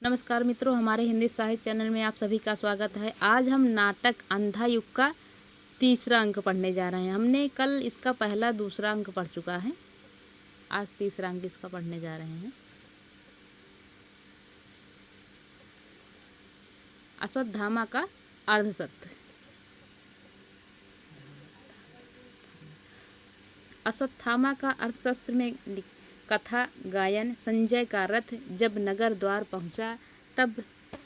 नमस्कार मित्रों, हमारे हिंदी साहित्य चैनल में आप सभी का स्वागत है। आज हम नाटक अंधा युग का तीसरा अंक पढ़ने जा रहे हैं। हमने कल इसका पहला दूसरा अंक पढ़ चुका है। आज तीसरा अंक इसका पढ़ने जा रहे हैं। अश्वत्थामा का अर्धसत्य। अश्वत्थामा का अर्थशास्त्र में कथा गायन। संजय का रथ जब नगर द्वार पहुंचा तब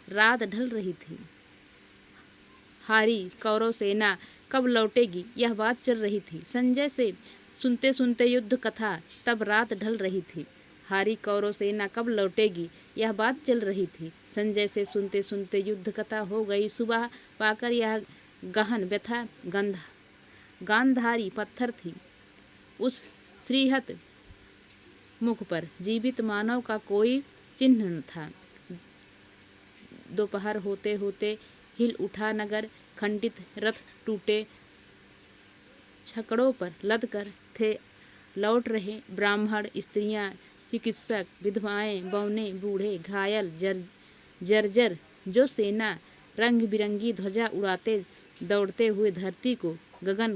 रात ढल रही थी। हारी कौरव सेना कब लौटेगी यह बात चल रही थी। संजय से सुनते सुनते युद्ध कथा तब रात ढल रही थी। हारी कौरव सेना कब लौटेगी यह बात चल रही थी। संजय से सुनते सुनते युद्ध कथा हो गई सुबह पाकर यह गहन व्यथा गांधारी पत्थर थी। उस श्रीहत मुख पर जीवित मानव का कोई चिन्ह न था। दोपहर होते होते हिल उठा नगर। खंडित रथ टूटे छकड़ों पर लद कर थे लौट रहे ब्राह्मण, स्त्रियां, चिकित्सक, विधवाएं, बौने, बूढ़े, घायल, जर्जर। जो सेना रंग बिरंगी ध्वजा उड़ाते दौड़ते हुए धरती को गगन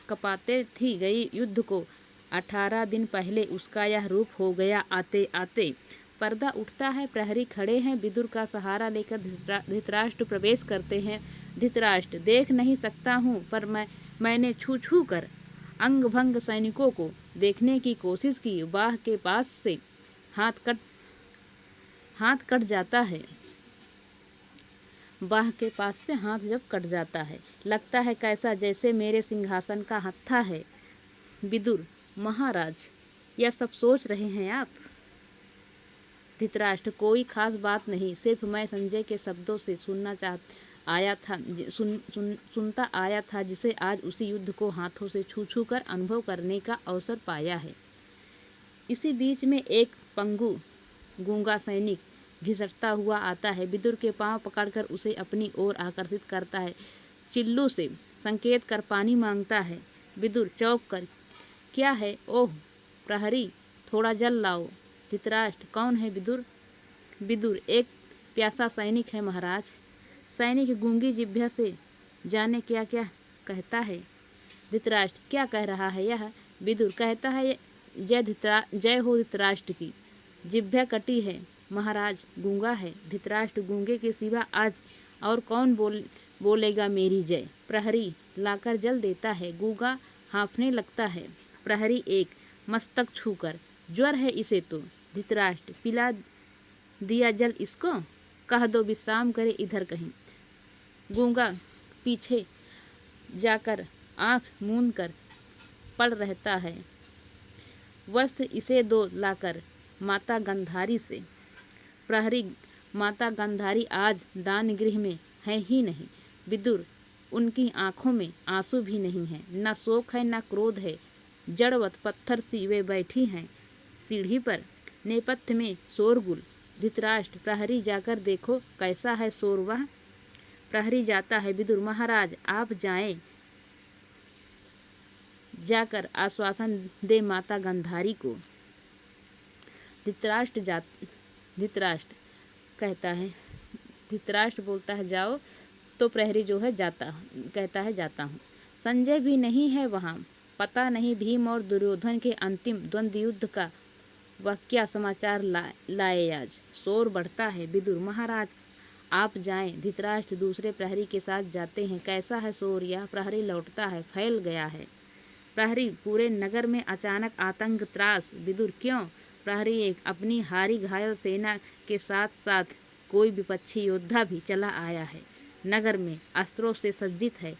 कपाते थी गई युद्ध को 18 दिन पहले उसका यह रूप हो गया आते आते। पर्दा उठता है, प्रहरी खड़े हैं, विदुर का सहारा लेकर धृतराष्ट्र प्रवेश करते हैं। धृतराष्ट्र, देख नहीं सकता हूँ पर मैंने छू छू कर अंग भंग सैनिकों को देखने की कोशिश की। बाह के पास से हाथ कट जाता है। बाह के पास से हाथ जब कट जाता है लगता है कैसा जैसे मेरे सिंहासन का हत्था है। विदुर, महाराज यह सब सोच रहे हैं आप? धृतराष्ट्र, कोई खास बात नहीं, सिर्फ मैं संजय के शब्दों से सुनता आया था जिसे आज उसी युद्ध को हाथों से छू छू कर अनुभव करने का अवसर पाया है। इसी बीच में एक पंगु गूंगा सैनिक घिसटता हुआ आता है। विदुर के पांव पकड़कर उसे अपनी ओर आकर्षित करता है। चिल्लू से संकेत कर पानी मांगता है। विदुर चौंक कर, क्या है? ओह प्रहरी, थोड़ा जल लाओ। धृतराष्ट्र, कौन है विदुर? विदुर, एक प्यासा सैनिक है महाराज। सैनिक गूंगी जिह्वा से जाने क्या क्या कहता है। धृतराष्ट्र, क्या कह रहा है यह? विदुर, कहता है जय हो धृतराष्ट्र की। जिह्वा कटी है महाराज, गूंगा है। धृतराष्ट्र, गूंगे के सिवा आज और कौन बोलेगा मेरी जय? प्रहरी लाकर जल देता है। गूंगा हाँफने लगता है। प्रहरी एक, मस्तक छूकर, ज्वर है इसे तो। धृतराष्ट्र, पिला दिया जल इसको, कह दो विश्राम करे इधर कहीं। गूंगा पीछे जाकर आंख मूंद कर पड़ रहता है। वस्त्र इसे दो लाकर माता गंधारी से। प्रहरी, माता गंधारी आज दान गृह में है ही नहीं। विदुर, उनकी आंखों में आंसू भी नहीं है, न शोक है न क्रोध है। जड़वत पत्थर सी वे बैठी हैं सीढ़ी पर, नेपथ्य में शोरगुल। धृतराष्ट्र, प्रहरी जाकर देखो कैसा है शोर वह। प्रहरी जाता है। विदुर, महाराज आप जाएं, जाकर आश्वासन दे माता गंधारी को। धृतराष्ट्र कहता है, धृतराष्ट्र बोलता है जाओ, तो प्रहरी जो है कहता है जाता हूँ। संजय भी नहीं है वहाँ। पता नहीं भीम और दुर्योधन के अंतिम द्वंद्व युद्ध का वह क्या समाचार लाए आज। शोर बढ़ता है। विदुर, महाराज आप जाएं। धृतराष्ट्र दूसरे प्रहरी के साथ जाते हैं। कैसा है शोर? यह प्रहरी लौटता है, फैल गया है। प्रहरी, पूरे नगर में अचानक आतंक त्रास। विदुर, क्यों? प्रहरी एक, अपनी हारी घायल सेना के साथ साथ कोई विपक्षी योद्धा भी चला आया है। नगर में अस्त्रों से सज्जित है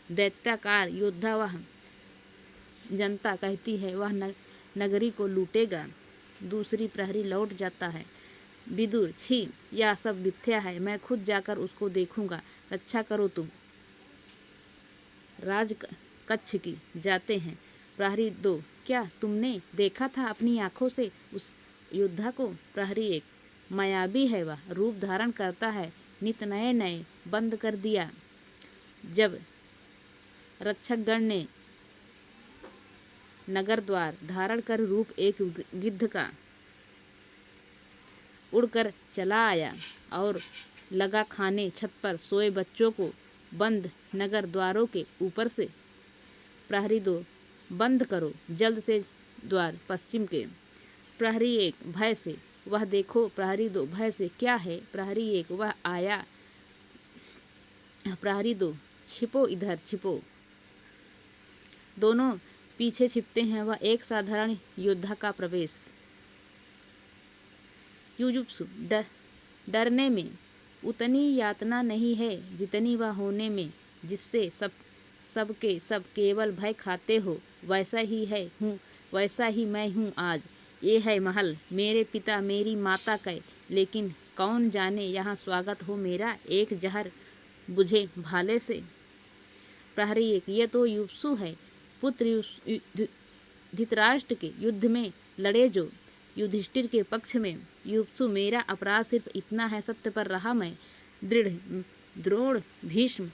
दैत्याकार योद्धा। वह जनता कहती है वह नगरी को लूटेगा। दूसरी प्रहरी लौट जाता है। विदुर, छी, यह सब मिथ्या है, मैं खुद जाकर उसको देखूंगा, रक्षा करो तुम। राज कक्ष की जाते हैं। प्रहरी दो, क्या तुमने देखा था अपनी आंखों से उस योद्धा को? प्रहरी एक, मायावी है वह, रूप धारण करता है, नित नए नए। बंद कर दिया जब रक्षकगण ने नगर द्वार धारण कर रूप एक गिद्ध का उड़कर चला आया और लगा खाने छत पर सोए बच्चों को बंद नगर द्वारों के ऊपर से। प्रहरी 2 बंद करो जल्द से द्वार पश्चिम के। प्रहरी 1 भय से वह देखो। प्रहरी 2 भय से क्या है? प्रहरी 1 वह आया। प्रहरी 2 छिपो इधर छिपो। दोनों पीछे छिपते हैं। वह एक साधारण योद्धा का प्रवेश। युजुत्सु डरने में उतनी यातना नहीं है जितनी वह होने में, जिससे सबके सब केवल भय खाते हो। वैसा ही मैं हूँ आज। ये है महल, मेरे पिता मेरी माता का, लेकिन कौन जाने यहाँ स्वागत हो मेरा एक जहर बुझे भाले से। प्रहरी 1 ये तो युत्सु है, पुत्र धृतराष्ट्र के युद्ध में लड़े जो युधिष्ठिर के पक्ष में। युत्सु मेरा अपराध सिर्फ इतना है, सत्य पर रहा मैं द्रोण भीष्म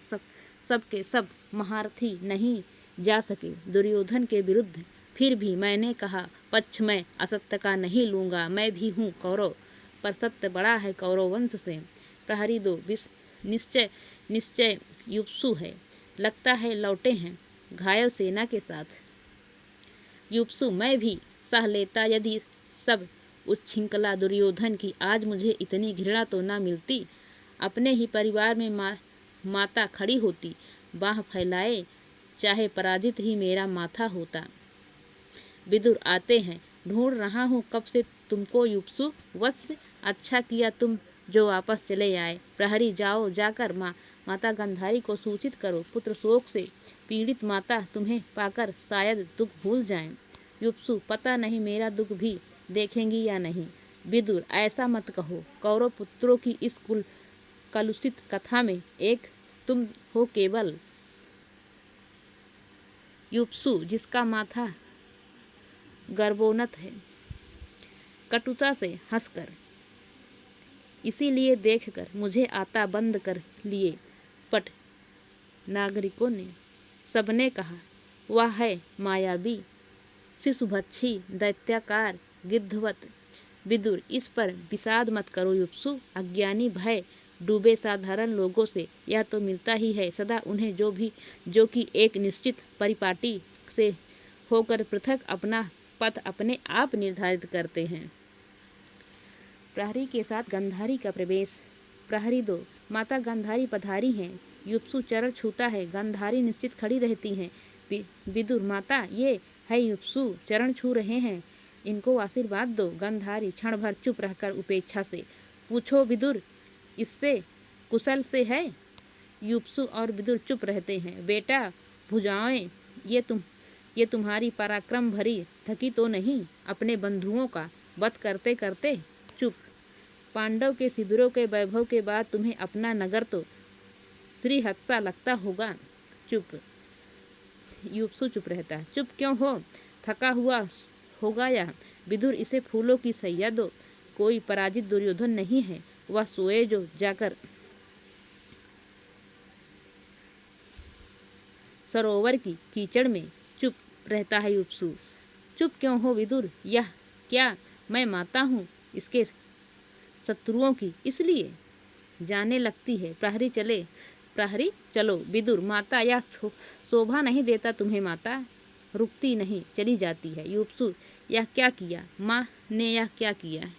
सबके सब महारथी नहीं जा सके दुर्योधन के विरुद्ध। फिर भी मैंने कहा पक्ष मैं असत्य का नहीं लूँगा। मैं भी हूँ कौरव, पर सत्य बड़ा है कौरव वंश से। प्रहरी 2 निश्चय युत्सु है, लगता है लौटे हैं घायल सेना के साथ। युत्सु मैं भी सह लेता यदि सब उच्छृंखला दुर्योधन की। आज मुझे इतनी घृणा तो ना मिलती। अपने ही परिवार में माता खड़ी होती, बाह फैलाए, चाहे पराजित ही मेरा माथा होता। विदुर आते हैं, ढूंढ रहा हूँ कब से तुमको युत्सु वत्स। अच्छा किया तुम जो वापस चले आए। प्रहरी जाओ जाकर माता गांधारी को सूचित करो। पुत्र शोक से पीड़ित माता तुम्हें पाकर शायद दुख भूल जाएं। युत्सु पता नहीं मेरा दुख भी देखेंगी या नहीं। विदुर ऐसा मत कहो, कौरव पुत्रों की इस कलुषित कथा में एक तुम हो केवल। युत्सु जिसका माथा गर्वोन्नत है, कटुता से हंसकर, इसीलिए देखकर मुझे आता बंद कर लिए पट नागरिकों ने। सबने कहा वह है मायावी, शिशुभक्षी, दैत्याकार, गिद्धवत। विदुर इस पर विषाद मत करो युत्सु। अज्ञानी भय डूबे साधारण लोगों से यह तो मिलता ही है सदा उन्हें, जो कि एक निश्चित परिपाटी से होकर पृथक अपना पथ अपने आप निर्धारित करते हैं। प्रहरी के साथ गांधारी का प्रवेश। प्रहरी 2 माता गांधारी पधारी हैं। युत्सु चरण छूता है। गांधारी निश्चित खड़ी रहती हैं। विदुर माता ये है युत्सु चरण छू रहे हैं, इनको आशीर्वाद दो। गांधारी क्षण भर चुप रहकर उपेक्षा से पूछो विदुर इससे कुशल से है। युत्सु और विदुर चुप रहते हैं। बेटा भुजाएं ये तुम्हारी पराक्रम भरी थकी तो नहीं अपने बंधुओं का वध करते करते? चुप। पांडव के शिविरों के वैभव के बाद तुम्हें अपना नगर तो श्रीहत्सा लगता होगा। चुप। युत्सु चुप रहता है। चुप क्यों हो? थका हुआ होगा यह। विदुर इसे फूलों की सैया दो। कोई पराजित दुर्योधन नहीं है, वह सोए जो जाकर सरोवर की कीचड़ में। चुप रहता है युत्सु। चुप क्यों हो विदुर? यह क्या मैं माता हूँ इसके शत्रुओं की, इसलिए जाने लगती है। प्रहरी चलो। विदुर माता यह शोभा नहीं देता तुम्हें। माता रुकती नहीं, चली जाती है। युत्सु यह क्या किया? माँ ने यह क्या किया?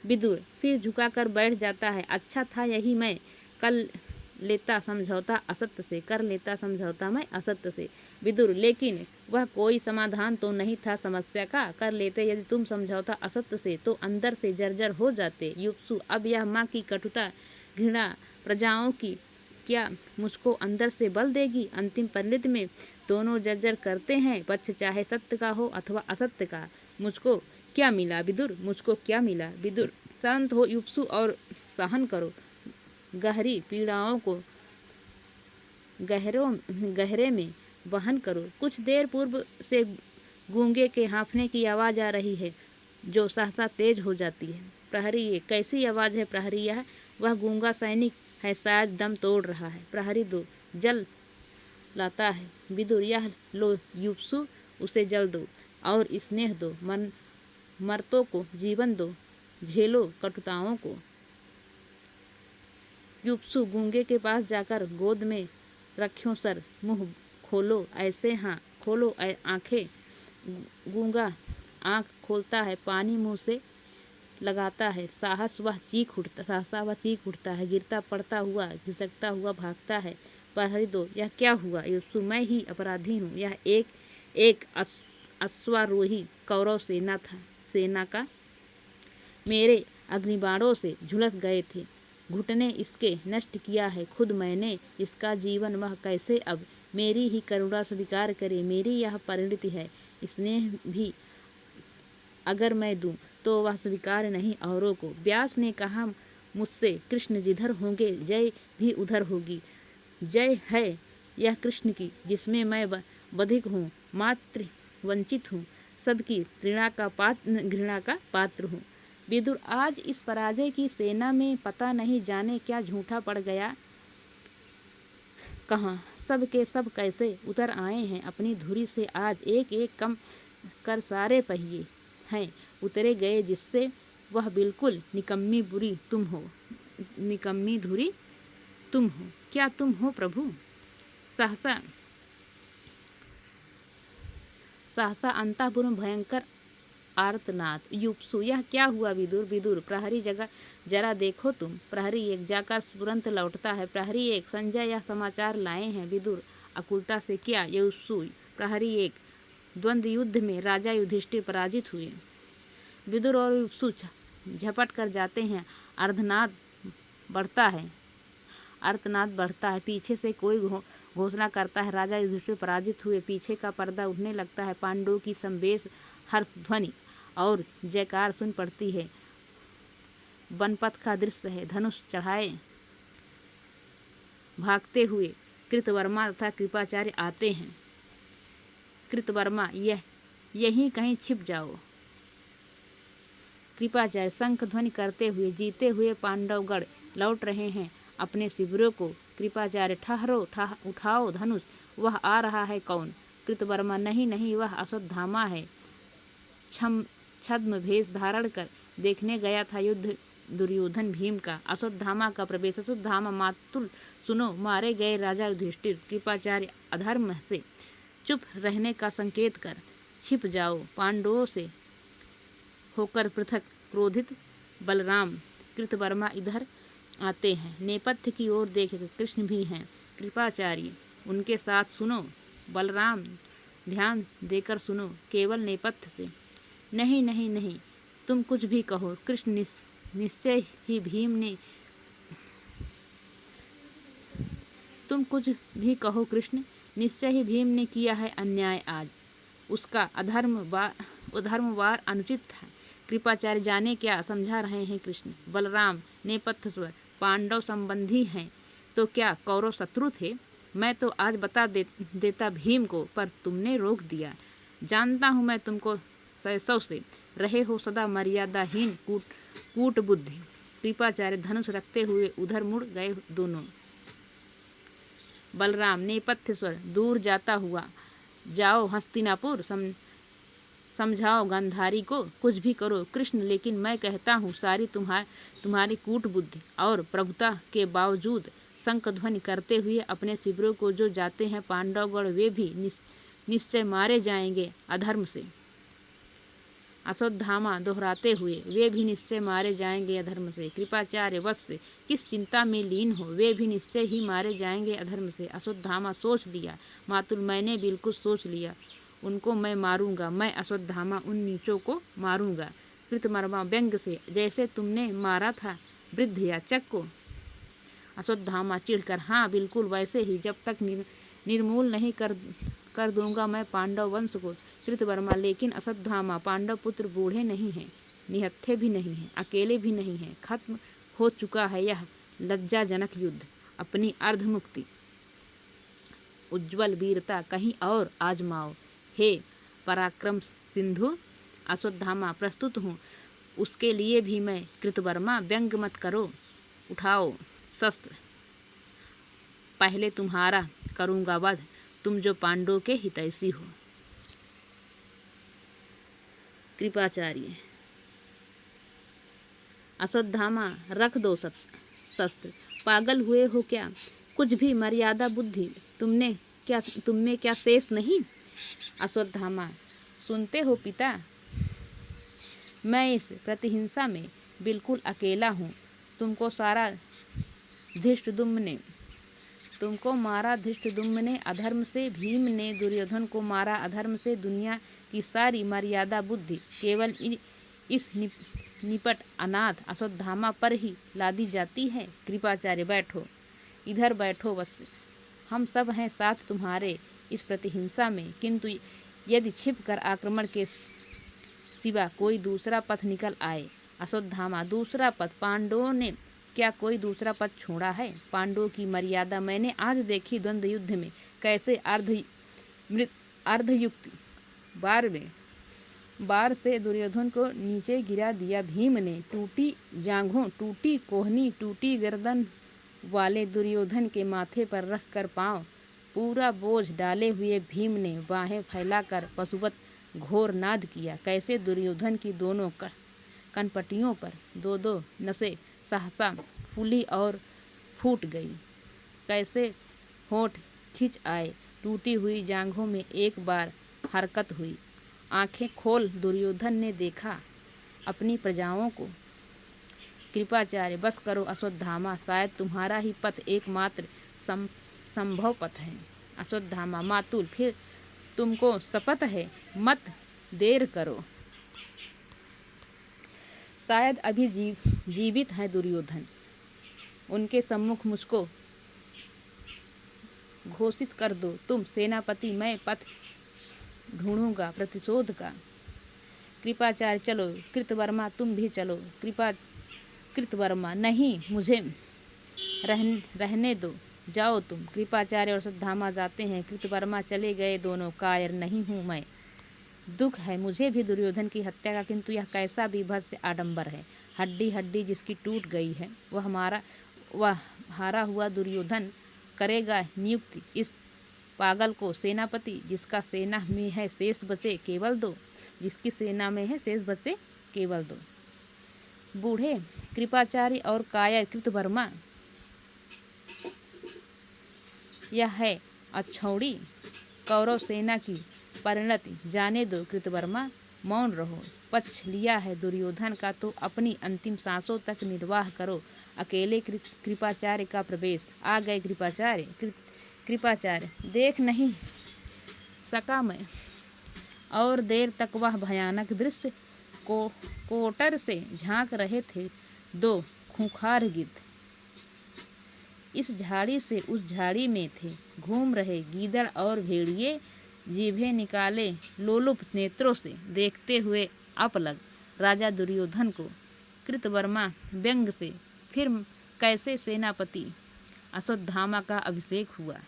विदुर सिर झुकाकर बैठ जाता है। अच्छा था यही मैं कर लेता समझौता मैं असत्य से। विदुर लेकिन वह कोई समाधान तो नहीं था समस्या का। कर लेते यदि तुम समझौता असत्य से तो अंदर से जर्जर हो जाते। युत्सु अब यह माँ की कटुता घृणा प्रजाओं की क्या मुझको अंदर से बल देगी? अंतिम परिणति में दोनों जर्जर करते हैं, पक्ष चाहे सत्य का हो अथवा असत्य का। मुझको क्या मिला विदुर? मुझको क्या मिला? विदुर शांत हो युत्सु और सहन करो गहरी पीड़ाओं को। गहरे में वहन करो। कुछ देर पूर्व से गूंगे के हाँफने की आवाज आ रही है जो सहसा तेज हो जाती है। प्रहरी ये कैसी आवाज है? प्रहरी यह वह गूंगा सैनिक है, शायद दम तोड़ रहा है। प्रहरी 2 जल लाता है। विदुर यह लो युत्सु, उसे जल दो और स्नेह दो, मर्तों को जीवन दो। झेलो कटुताओं को। युप्सु गूंगे के पास जाकर गोद में रख्यो सर, मुंह खोलो ऐसे, हाँ खोलो आंखें। गूंगा आंख खोलता है, पानी मुंह से लगाता है, सहसा वह चीख उठता है, गिरता पड़ता हुआ घिसकता हुआ भागता है। प्रहरी दो, यह क्या हुआ? युप्सु, मैं ही अपराधी हूँ। यह एक अश्वारोही कौरव सेना का मेरे अग्निबाणों से झुलस गए थे। घुटने इसके नष्ट किया है खुद मैंने इसका जीवन, वह कैसे अब मेरी ही करुणा स्वीकार करे। मेरी यह परिणति है, स्नेह भी अगर मैं दूं तो वह स्वीकार नहीं औरों को। व्यास ने कहा मुझसे, कृष्ण जिधर होंगे जय भी उधर होगी। जय है यह कृष्ण की जिसमें मैं बधिक हूँ, मात्र वंचित हूँ, सबकी घृणा का पात्र हूँ। विदुर, आज इस पराजय की सेना में पता नहीं जाने क्या झूठा पड़ गया। कहाँ सब के सब कैसे उतर आए हैं अपनी धुरी से। आज एक एक कम कर सारे पहिए हैं उतरे गए, जिससे वह बिल्कुल निकम्मी बुरी तुम हो, निकम्मी धुरी तुम हो। क्या तुम हो प्रभु? सहसा अंतःपुर भयंकर आर्तनाद। युप्सु, यह क्या हुआ? विदुर, प्रहरी जरा देखो तुम। प्रहरी एक जाकर तुरंत लौटता है। प्रहरी एक, संजय यह समाचार लाए हैं। विदुर आकुलता से, क्या? युप्सु, प्रहरी एक, द्वंद्व युद्ध में राजा युधिष्ठिर पराजित हुए। विदुर और युप्सु झपट कर जाते हैं। अर्धनाद बढ़ता है। पीछे से कोई घोषणा करता है, राजा युधिष्ठिर पराजित हुए। पीछे का पर्दा उठने लगता है। पांडवों की संवेश हर्ष ध्वनि और जयकार सुन पड़ती है। वनपथ का दृश्य है। धनुष चढ़ाए भागते हुए कृतवर्मा तथा कृपाचार्य आते हैं। कृतवर्मा, यहीं कहीं छिप जाओ। कृपाचार्य शंख ध्वनि करते हुए जीते हुए पांडवगढ़ लौट रहे हैं अपने शिविरों को। कृपाचार्य, ठहरो, उठाओ धनुष। वह आ रहा है कौन? कृतवर्मा, नहीं, वह अश्वत्थामा है। छद्म भेष धारण कर देखने गया था युद्ध दुर्योधन भीम का। अश्वत्थामा का प्रवेश। अश्वत्थामा, मातुल सुनो, मारे गए राजा युधिष्ठिर। कृपाचार्य, अधर्म से चुप रहने का संकेत कर छिप जाओ। पांडवों से होकर पृथक क्रोधित बलराम कृतवर्मा इधर आते हैं। नेपथ्य की ओर देख कृष्ण भी हैं। कृपाचार्य, उनके साथ सुनो। बलराम, ध्यान देकर सुनो, केवल नेपथ्य से। नहीं, तुम कुछ भी कहो कृष्ण, निश्चय ही भीम ने तुम कुछ भी कहो कृष्ण, निश्चय ही भीम ने किया है अन्याय। आज उसका अधर्मवार अनुचित था। कृपाचार्य, जाने क्या समझा रहे हैं कृष्ण? बलराम नेपथ्य स्वर, पांडव संबंधी हैं तो क्या कौरव शत्रु थे? मैं तो आज बता देता भीम को, पर तुमने रोक दिया। जानता हूँ मैं तुमको शैशव से रहे हो सदा मर्यादाहीन कूट बुद्धि। कृपाचार्य धनुष रखते हुए उधर मुड़ गए दोनों। बलराम नेपथ्य स्वर, दूर जाता हुआ, जाओ हस्तिनापुर, समझाओ गांधारी को, कुछ भी करो कृष्ण, लेकिन मैं कहता हूँ सारी तुम्हारी कूट बुद्धि और प्रभुता के बावजूद शंख ध्वनि करते हुए अपने शिविरों को जो जाते हैं पांडवगढ़, वे भी निश्चय मारे जाएंगे अधर्म से। अश्वत्थामा दोहराते हुए, वे भी निश्चय मारे जाएंगे अधर्म से। कृपाचार्य, वत्स किस चिंता में लीन हो, वे भी निश्चय ही मारे जाएंगे अधर्म से। अश्वत्थामा, सोच लिया मातुल, मैंने बिल्कुल सोच लिया, उनको मैं मारूंगा, मैं अश्वत्थामा उन नीचों को मारूंगा। कृतवर्मा व्यंग से, जैसे तुमने मारा था वृद्ध याचक को। अश्वत्थामा चिढ़कर, हाँ बिल्कुल वैसे ही, जब तक निर्मूल नहीं कर दूंगा मैं पांडव वंश को। कृतवर्मा, लेकिन अश्वत्थामा, पांडव पुत्र बूढ़े नहीं हैं, निहत्थे भी नहीं हैं, अकेले भी नहीं हैं। खत्म हो चुका है यह लज्जाजनक युद्ध। अपनी अर्धमुक्ति उज्ज्वल वीरता कहीं और आजमाओ। हे पराक्रम सिंधु। अश्वत्थामा, प्रस्तुत हूँ उसके लिए भी मैं। कृतवर्मा, व्यंग मत करो, उठाओ शस्त्र, पहले तुम्हारा करूँगा वध, तुम जो पांडवों के हितैषी हो। कृपाचार्य, अश्वत्थामा, रख दो शस्त्र, पागल हुए हो क्या? कुछ भी मर्यादा बुद्धि तुम में क्या शेष नहीं? अश्वत्थामा, सुनते हो पिता, मैं इस प्रतिहिंसा में बिल्कुल अकेला हूँ। तुमको मारा धृष्टद्युम्न ने अधर्म से, भीम ने दुर्योधन को मारा अधर्म से। दुनिया की सारी मर्यादा बुद्धि केवल इस निपट अनाथ अश्वत्थामा पर ही लादी जाती है। कृपाचार्य, बैठो, इधर बैठो वत्स। हम सब हैं साथ तुम्हारे इस प्रतिहिंसा में, किंतु यदि छिप कर आक्रमण के सिवा कोई दूसरा पथ निकल आए। अश्वत्थामा, दूसरा पथ? पांडवों ने क्या कोई दूसरा पथ छोड़ा है? पांडवों की मर्यादा मैंने आज देखी द्वंद्व युद्ध में, कैसे अर्धयुक्त बार से दुर्योधन को नीचे गिरा दिया। भीम ने टूटी जांघों, टूटी कोहनी, टूटी गर्दन वाले दुर्योधन के माथे पर रखकर पांव पूरा बोझ डाले हुए भीम ने बाहें फैलाकर पशुवत घोर नाद किया। कैसे दुर्योधन की दोनों कनपटियों पर दो दो नसें सहसा फूली और फूट गई। कैसे होंठ खिंच आए, टूटी हुई जांघों में एक बार हरकत हुई। आंखें खोल दुर्योधन ने देखा अपनी प्रजाओं को। कृपाचार्य, बस करो अश्वत्थामा, शायद तुम्हारा ही पथ एकमात्र संभव पथ है। अश्वत्थामा, मातुल, फिर तुमको शपथ है, मत देर करो। शायद अभी जीवित है दुर्योधन, उनके सम्मुख मुझको घोषित कर दो तुम सेनापति, मैं पथ ढूंढूंगा प्रतिशोध का। कृपाचार्य, चलो। कृतवर्मा, तुम भी चलो। कृतवर्मा, नहीं, मुझे रहने दो, जाओ तुम। कृपाचार्य और अश्वत्थामा जाते हैं। कृतवर्मा चले गए। दोनों, कायर नहीं हूँ मैं, दुख है मुझे भी दुर्योधन की हत्या का, किंतु यह कैसा बीभत्स आडंबर है। हड्डी हड्डी जिसकी टूट गई है, वह हारा हुआ दुर्योधन करेगा नियुक्ति इस पागल को सेनापति, जिसका सेना में है शेष बचे केवल दो, जिसकी सेना में है शेष बचे केवल दो। बूढ़े कृपाचार्य और कायर कृतवर्मा, यह है अछौड़ी कौरव सेना की परिणति। जाने दो कृतवर्मा, मौन रहो। पक्ष लिया है दुर्योधन का तो अपनी अंतिम सांसों तक निर्वाह करो। अकेले कृपाचार्य का प्रवेश। आ गए कृपाचार्य। कृपाचार्य, देख नहीं सका मैं और देर तक वह भयानक दृश्य। कोटर से झांक रहे थे दो खूंखार गिद्ध, इस झाड़ी से उस झाड़ी में थे घूम रहे गीदड़ और भेड़िए, जीभें निकाले लोलुप नेत्रों से देखते हुए अपलग राजा दुर्योधन को। कृतवर्मा व्यंग से, फिर कैसे सेनापति अश्वत्थामा का अभिषेक हुआ?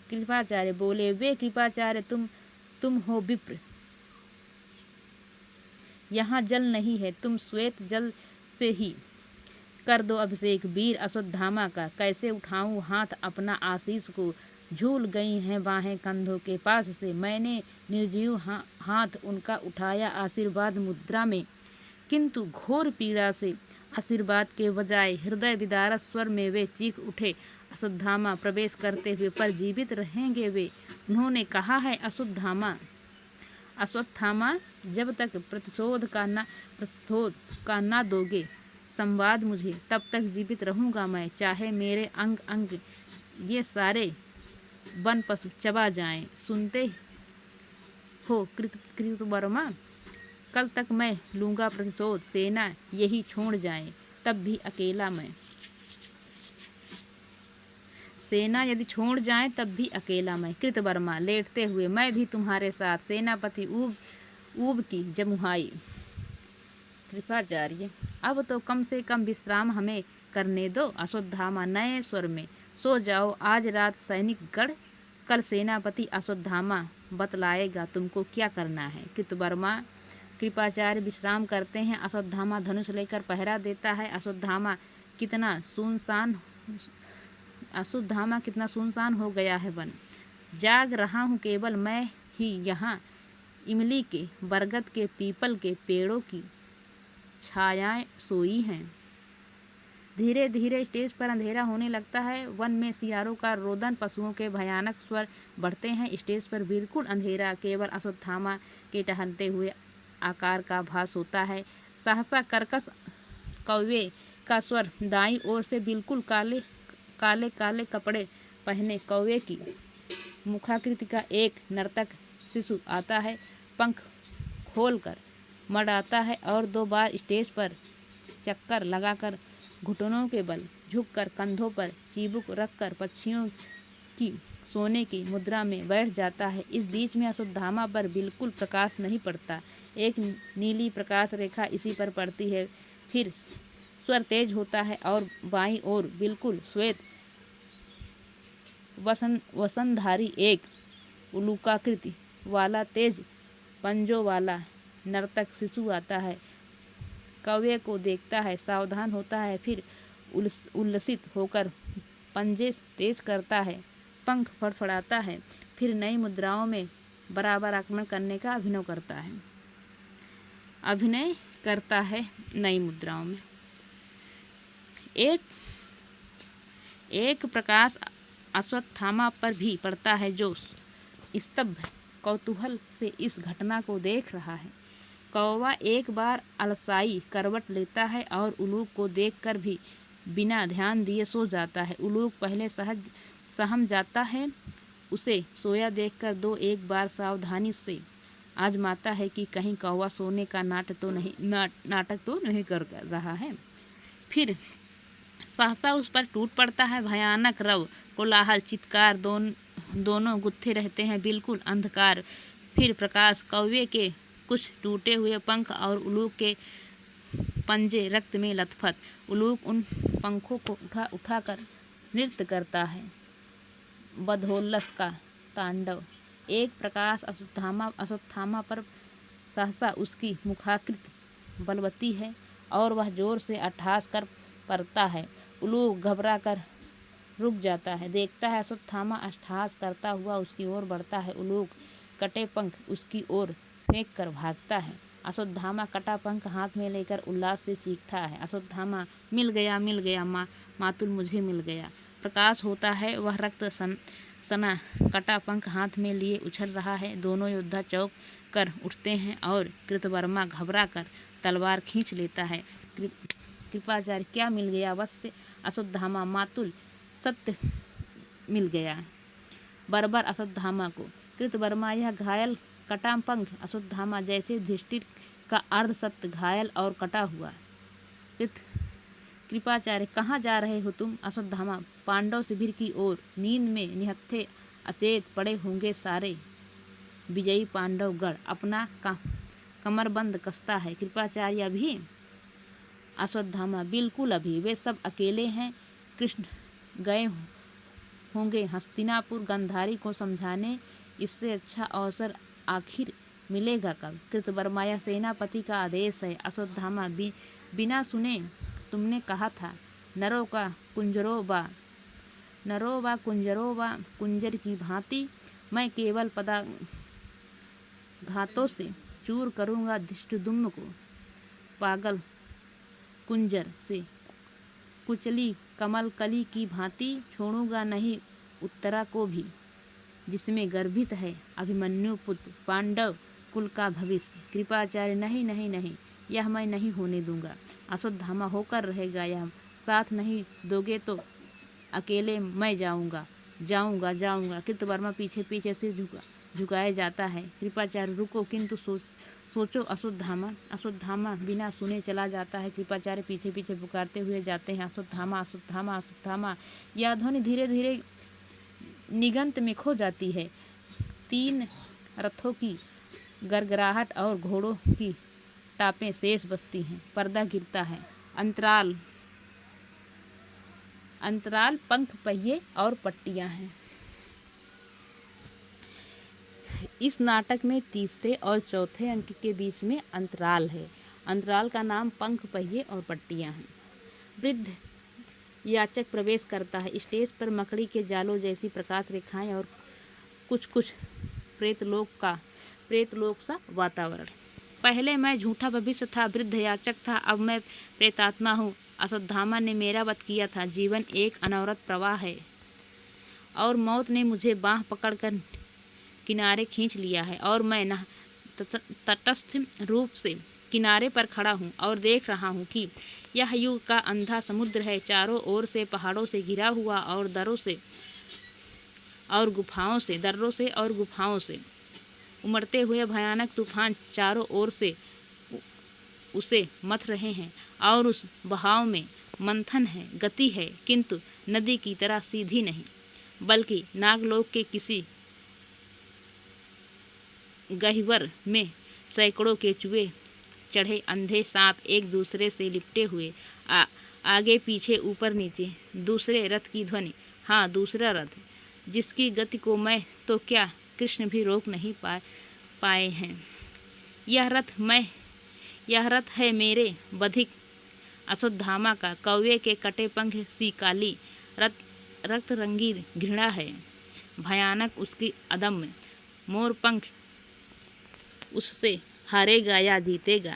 कृपाचार्य बोले, वे कृपाचार्य, तुम हो विप्र, यहाँ जल नहीं है, तुम श्वेत जल से ही कर दो अभिषेक वीर अश्वत्थामा का। कैसे उठाऊं हाथ अपना आशीष को, झूल गई हैं बाहें कंधों के पास से। मैंने निर्जीव हाथ उनका उठाया आशीर्वाद मुद्रा में, किंतु घोर पीड़ा से आशीर्वाद के बजाय हृदय विदारक स्वर में वे चीख उठे। अश्वत्थामा प्रवेश करते हुए, पर जीवित रहेंगे वे, उन्होंने कहा है। अश्वत्थामा, जब तक प्रतिशोध का ना दोगे संवाद मुझे, तब तक जीवित रहूंगा मैं, चाहे मेरे अंग अंग ये सारे वन पशु चबा जाएं। सुनते हो कृतवर्मा, कल तक मैं लूंगा प्रतिशोध, सेना यही छोड़ जाए तब भी अकेला मैं। सेना यदि छोड़ जाए तब भी अकेला मैं। कृतवर्मा लेटते हुए, मैं भी तुम्हारे साथ। सेनापति ऊब की जमुहाई। कृपाचार्य, अब तो कम से कम विश्राम हमें करने दो। अश्वत्थामा नए स्वर में, सो जाओ आज रात सैनिक गढ़, कल सेनापति अश्वत्थामा बतलाएगा तुमको क्या करना है। कृतवर्मा, कृपाचार्य विश्राम करते हैं। अश्वत्थामा धनुष लेकर पहरा देता है। अश्वत्थामा कितना सुनसान हो गया है वन। जाग रहा हूँ केवल मैं ही यहाँ, इमली के, बरगद के, पीपल के पेड़ों की छायाएं सोई हैं। धीरे धीरे स्टेज पर अंधेरा होने लगता है। वन में सियारों का रोदन, पशुओं के भयानक स्वर बढ़ते हैं। स्टेज पर बिल्कुल अंधेरा, केवल अश्वत्थामा के टहलते हुए आकार का भास होता है। सहसा कर्कश कौवे का स्वर दाईं ओर से, बिल्कुल काले काले काले कपड़े पहने कौवे की मुखाकृति का एक नर्तक शिशु आता है। पंख खोलकर मड़ाता है और 2 बार स्टेज पर चक्कर लगाकर घुटनों के बल झुककर कंधों पर चिबुक रखकर पक्षियों की सोने की मुद्रा में बैठ जाता है। इस बीच में अश्वत्थामा पर बिल्कुल प्रकाश नहीं पड़ता। एक नीली प्रकाश रेखा इसी पर पड़ती है। फिर स्वर तेज होता है और बाईं ओर बिल्कुल श्वेत वसनधारी एक उल्काकृति वाला तेज पंजों वाला नर्तक शिशु आता है। कौवे को देखता है, सावधान होता है, फिर उल्लसित होकर पंजे तेज करता है, पंख फड़फड़ाता है, फिर नई मुद्राओं में बराबर आक्रमण करने का अभिनय करता है नई मुद्राओं में। एक प्रकाश अश्वत्थामा पर भी पड़ता है, जो स्तब्ध कौतूहल से इस घटना को देख रहा है। कौवा एक बार अलसाई करवट लेता है और उल्लूक को देखकर भी बिना ध्यान दिए सो जाता है। उल्लूक पहले सहम जाता है। उसे सोया देखकर 2 एक बार सावधानी से आजमाता है कि कहीं कौवा सोने का नाटक तो नहीं कर रहा है। फिर सहसा उस पर टूट पड़ता है। भयानक रव, कोलाहल, चित्कार दोनों गुत्थे रहते हैं, बिल्कुल अंधकार। फिर प्रकाश, कौवे के कुछ टूटे हुए पंख और उल्लूक के पंजे रक्त में लथपथ। उल्लूक उन पंखों को उठाकर नृत्य करता है, बदहोल्लस का तांडव। एक प्रकाश अश्वत्थामा पर सहसा उसकी मुखाकृति बलवती है और वह जोर से अट्टहास कर पड़ता है। उल्लूक घबरा कर रुक जाता है, देखता है अश्वत्थामा अट्टहास करता हुआ उसकी ओर बढ़ता है। उल्लूक कटे पंख उसकी ओर फेंक कर भागता है। अश्वत्थामा कटा पंख हाथ में लेकर उल्लास से चीखता है, अश्वत्थामा मिल गया, मातुल मुझे मिल गया। प्रकाश होता है, वह रक्त सना कटा पंख हाथ में लिए उछल रहा है। दोनों योद्धा चौंक कर उठते हैं और कृतवर्मा घबरा कर तलवार खींच लेता है। कृपाचार्य, क्या मिल गया? वत्स अश्वत्थामा, मातुल सत्य मिल गया बर्बर अश्वत्थामा को। कृतवर्मा, यह घायल कटा पंख। अश्वत्थामा, जैसे युधिष्ठिर का अर्ध सत्य घायल और कटा हुआ। कृपाचार्य, कहाँ जा रहे हो तुम? अश्वत्थामा, पांडव शिविर की ओर। नींद में निहत्थे अचेत पड़े होंगे सारे विजयी पांडव गण। अपना कमरबंद कसता है। कृपाचार्य, अभी? अश्वत्थामा, बिल्कुल अभी। वे सब अकेले हैं। कृष्ण गए होंगे हस्तिनापुर गांधारी को समझाने। इससे अच्छा अवसर आखिर मिलेगा कब? कृतवर्मा, यह सेनापति का आदेश है। अश्वत्थामा, बिना सुने तुमने कहा था, नरो वा कुंजरो वा कुंजर की भांति मैं केवल पदाघातों से चूर करूँगा धृष्टद्युम्न को। पागल कुंजर से कुचली कमल कली की भांति छोड़ूंगा नहीं उत्तरा को भी, जिसमें गर्भित है अभिमन्यु पुत्र, पांडव कुल का भविष्य। कृपाचार्य, नहीं, यह मैं नहीं होने दूंगा। अश्वत्थामा, होकर रहेगा यह। साथ नहीं दोगे तो अकेले मैं जाऊंगा। कृतवर्मा पीछे से झुकाए जाता है। कृपाचार्य, रुको, किंतु सोचो अश्वत्थामा बिना सुने चला जाता है। कृपाचार्य पीछे पुकारते हुए जाते हैं, अश्वत्थामा। यह ध्वनि धीरे धीरे निगंत में खो जाती है। 3 रथों की गरगराहट और घोड़ों की टापें शेष बचती हैं। पर्दा गिरता है। अंतराल पंख, पहिए और पट्टियां हैं। इस नाटक में तीसरे और चौथे अंक के बीच में अंतराल है। अंतराल का नाम पंख, पहिए और पट्टियां हैं। वृद्ध याचक प्रवेश करता है। स्टेज पर मकड़ी के जालों जैसी प्रकाश रेखाएं और कुछ प्रेतलोक सा वातावरण। पहले मैं झूठा भविष्य था, वृद्ध याचक था, अब मैं प्रेतात्मा हूँ। अश्वत्थामा ने मेरा वध किया था। जीवन एक अनवरत प्रवाह है और मौत ने मुझे बाँह पकड़कर किनारे खींच लिया है और मैं तटस्थ रूप से किनारे पर खड़ा हूँ और देख रहा हूँ कि यह युग का अंधा समुद्र है, चारों ओर से पहाड़ों से घिरा हुआ और दर्रों से और गुफाओं से उमड़ते हुए भयानक तूफान चारों ओर से उसे मथ रहे हैं और उस बहाव में मंथन है, गति है, किंतु नदी की तरह सीधी नहीं, बल्कि नागलोक के किसी गह्वर में सैकड़ों केचुए चढ़े अंधे सांप एक दूसरे से लिपटे हुए, आगे पीछे ऊपर नीचे। दूसरे रथ की ध्वनि, हाँ दूसरा रथ, जिसकी गति को मैं तो क्या कृष्ण भी रोक नहीं पाए हैं। यह रथ है मेरे बधिक अश्वत्थामा का। कौवे के कटे पंख सी काली रक्त रंगी घृणा है, भयानक उसकी अदम्य। मोर पंख उससे हारेगा या जीतेगा।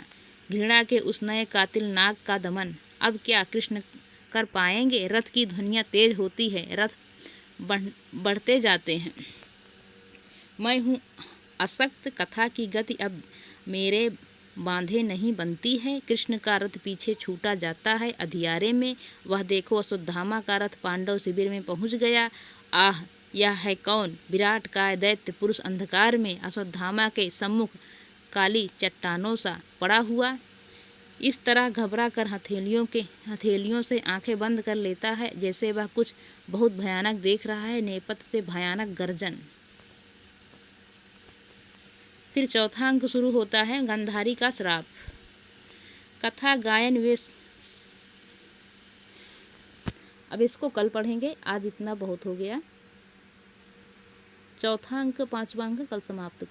घृणा के उस नए कातिल नाग का दमन अब क्या कृष्ण कर पाएंगे। रथ की ध्वनियाँ तेज होती है, रथ बढ़ते जाते हैं। मैं हूँ असक्त, कथा की गति अब मेरे बांधे नहीं बनती है। कृष्ण का रथ पीछे छूटा जाता है अंधियारे में। वह देखो, अश्वत्थामा का रथ पांडव शिविर में पहुँच गया। आह, यह है कौन? विराट काय दैत्य पुरुष अंधकार में अश्वत्थामा के सम्मुख काली चट्टानों सा पड़ा हुआ इस तरह घबरा कर हथेलियों से आंखें बंद कर लेता है जैसे वह कुछ बहुत भयानक देख रहा है। नेपथ्य से भयानक गर्जन। फिर चौथा अंक शुरू होता है, गंधारी का श्राप। कथा गायन वे अब इसको कल पढ़ेंगे, आज इतना बहुत हो गया। चौथा अंक, पांचवा अंक कल समाप्त।